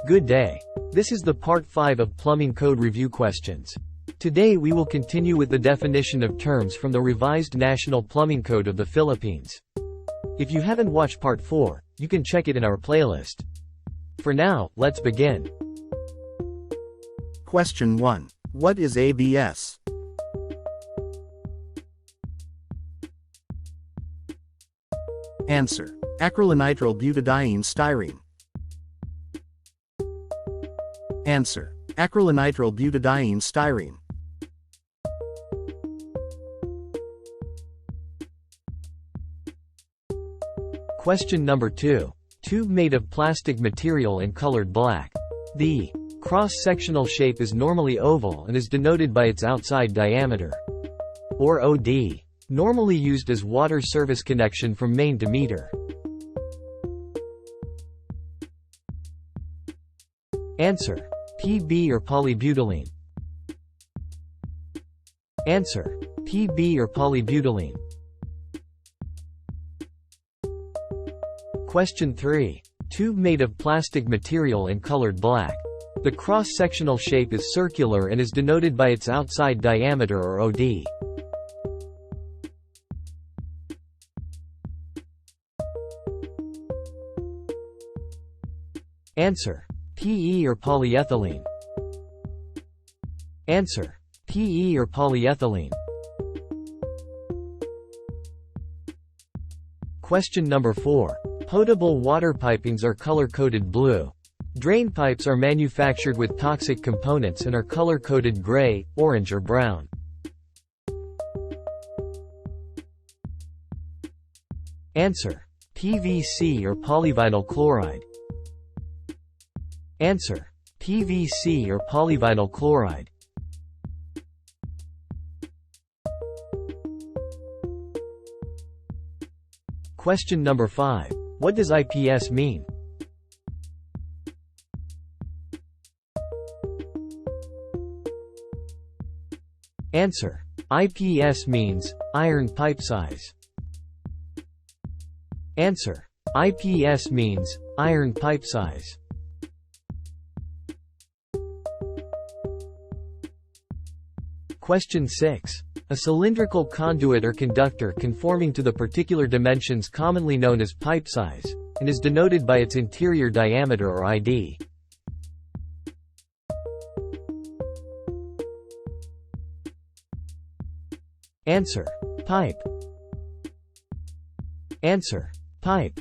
Good day. This is the part 5 of plumbing code review questions. Today we will continue with the definition of terms from the revised National Plumbing Code of the Philippines. If you haven't watched part 4, you can check it in our playlist. For now, let's begin. Question 1. What is ABS? Answer. Acrylonitrile butadiene styrene. Answer. Acrylonitrile butadiene styrene. Question number 2. Tube made of plastic material and colored black. The cross-sectional shape is normally oval and is denoted by its outside diameter, or OD. Normally used as water service connection from main to meter. Answer. PB or polybutylene. Answer. PB or polybutylene. Question 3. Tube made of plastic material and colored black. The cross-sectional shape is circular and is denoted by its outside diameter or OD. Answer. PE or polyethylene. Answer. PE or polyethylene. Question number 4. Potable water pipings are color-coded blue. Drain pipes are manufactured with toxic components and are color-coded gray, orange or brown. Answer. PVC or polyvinyl chloride. Answer. PVC or polyvinyl chloride. Question number 5. What does IPS mean? Answer. IPS means iron pipe size. Answer. IPS means iron pipe size. Question 6. A cylindrical conduit or conductor conforming to the particular dimensions commonly known as pipe size, and is denoted by its interior diameter or ID. Answer. Pipe. Answer. Pipe.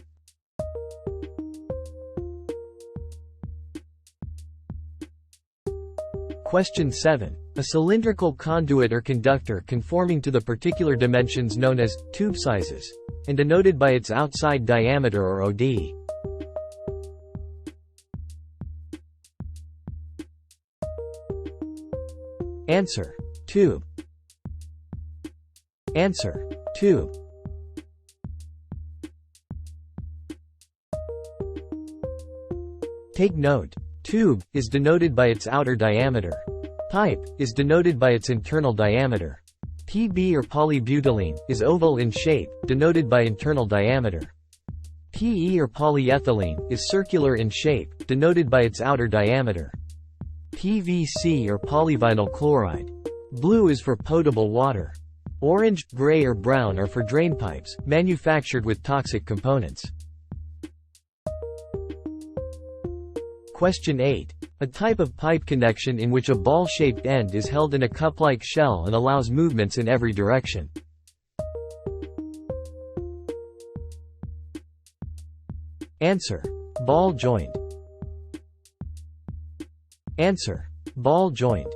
Question 7. A cylindrical conduit or conductor conforming to the particular dimensions known as tube sizes, and denoted by its outside diameter or OD. Answer. Tube. Answer. Tube. Take note. Tube is denoted by its outer diameter. Pipe is denoted by its internal diameter. PB or polybutylene is oval in shape, denoted by internal diameter. PE or polyethylene is circular in shape, denoted by its outer diameter. PVC or polyvinyl chloride. Blue is for potable water. Orange, gray or brown are for drain pipes, manufactured with toxic components. Question 8. A type of pipe connection in which a ball-shaped end is held in a cup-like shell and allows movements in every direction. Answer. Ball joint. Answer. Ball joint.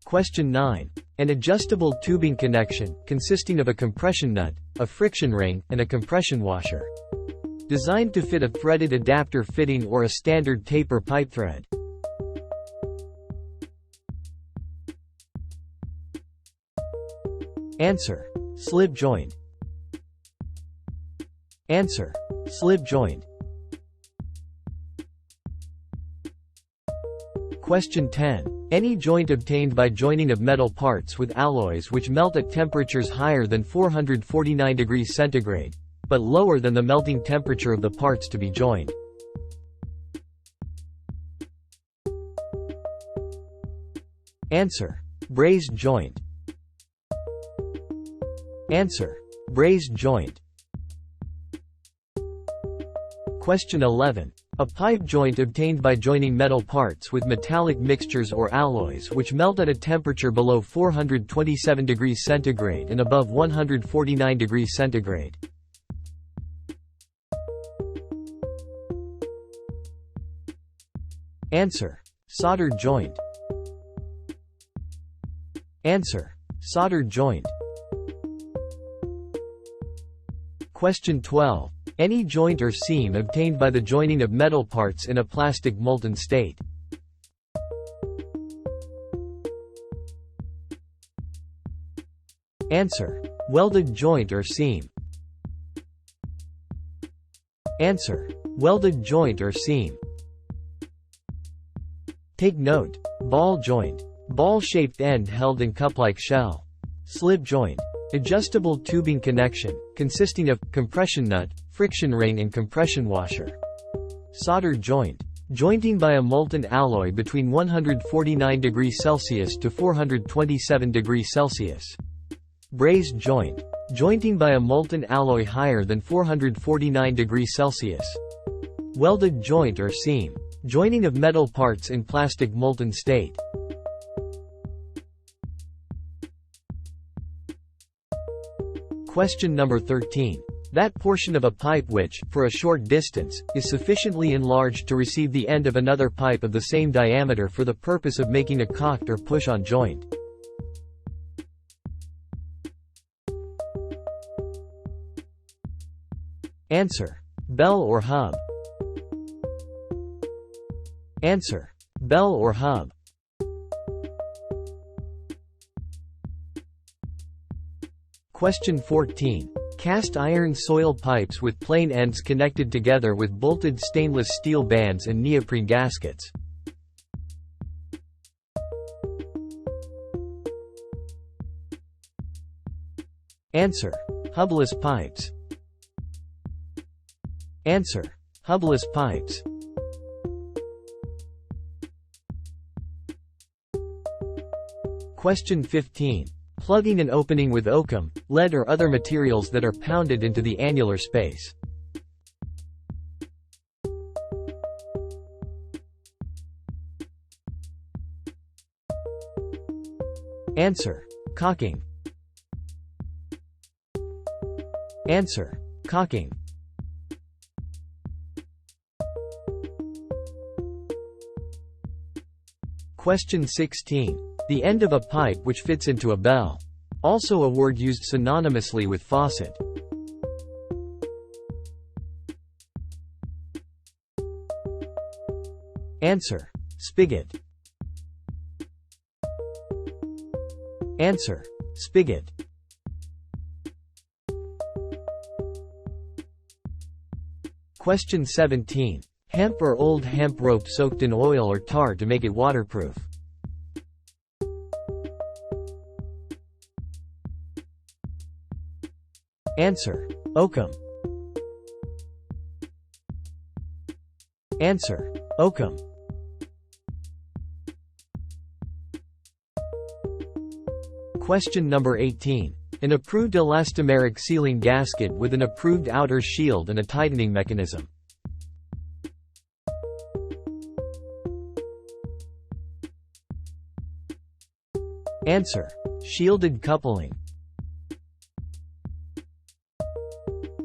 Question 9. An adjustable tubing connection, consisting of a compression nut, a friction ring, and a compression washer. Designed to fit a threaded adapter fitting or a standard taper pipe thread. Answer. Slip joint. Answer. Slip joint. Question 10. Any joint obtained by joining of metal parts with alloys which melt at temperatures higher than 449 degrees centigrade, but lower than the melting temperature of the parts to be joined. Answer: brazed joint. Answer: brazed joint. Question 11. A pipe joint obtained by joining metal parts with metallic mixtures or alloys which melt at a temperature below 427 degrees centigrade and above 149 degrees centigrade. Answer: soldered joint. Answer: soldered joint. Question 12. Any joint or seam obtained by the joining of metal parts in a plastic molten state. Answer: welded joint or seam. Answer: welded joint or seam. Take note: ball joint, ball-shaped end held in cup-like shell. Slip joint, adjustable tubing connection, consisting of compression nut, friction ring and compression washer. Soldered joint, jointing by a molten alloy between 149 degrees Celsius to 427 degrees Celsius. Brazed joint, jointing by a molten alloy higher than 449 degrees Celsius. Welded joint or seam, joining of metal parts in plastic molten state. Question number 13. That portion of a pipe which, for a short distance, is sufficiently enlarged to receive the end of another pipe of the same diameter for the purpose of making a cocked or push-on joint. Answer: bell or hub. Answer: bell or hub. Question 14. Cast iron soil pipes with plain ends connected together with bolted stainless steel bands and neoprene gaskets. Answer: hubless pipes. Answer: hubless pipes. Question 15. Plugging an opening with oakum, lead or other materials that are pounded into the annular space. Answer: caulking. Answer: caulking. Question 16. The end of a pipe which fits into a bell. Also a word used synonymously with faucet. Answer: spigot. Answer: spigot. Question 17. Hemp or old hemp rope soaked in oil or tar to make it waterproof. Answer: oakum. Answer: oakum. Question number 18. An approved elastomeric sealing gasket with an approved outer shield and a tightening mechanism. Answer: shielded coupling.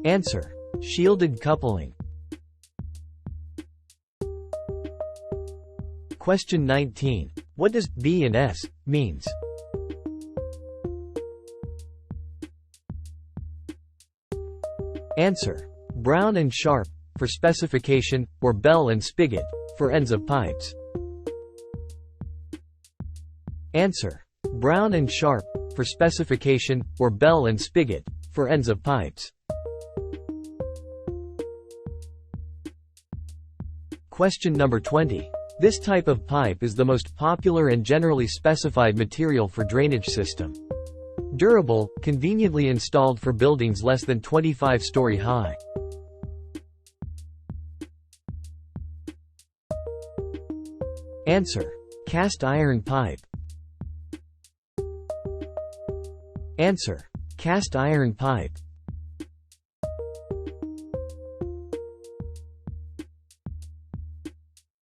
Answer: shielded coupling. Question 19. What does B and S means? Answer: brown and sharp, for specification, or bell and spigot, for ends of pipes. Answer: brown and sharp, for specification, or bell and spigot, for ends of pipes. Question number 20. This type of pipe is the most popular and generally specified material for drainage system. Durable, conveniently installed for buildings less than 25-story high. Answer. Cast iron pipe. Answer. Cast iron pipe.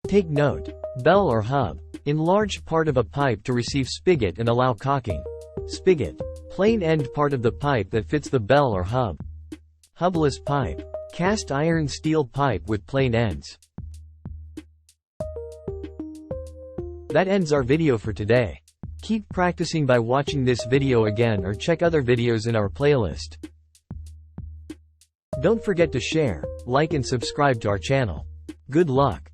Take note. Bell or hub. Enlarged part of a pipe to receive spigot and allow caulking. Spigot. Plain end part of the pipe that fits the bell or hub. Hubless pipe. Cast iron steel pipe with plain ends. That ends our video for today. Keep practicing by watching this video again or check other videos in our playlist. Don't forget to share, like and subscribe to our channel. Good luck!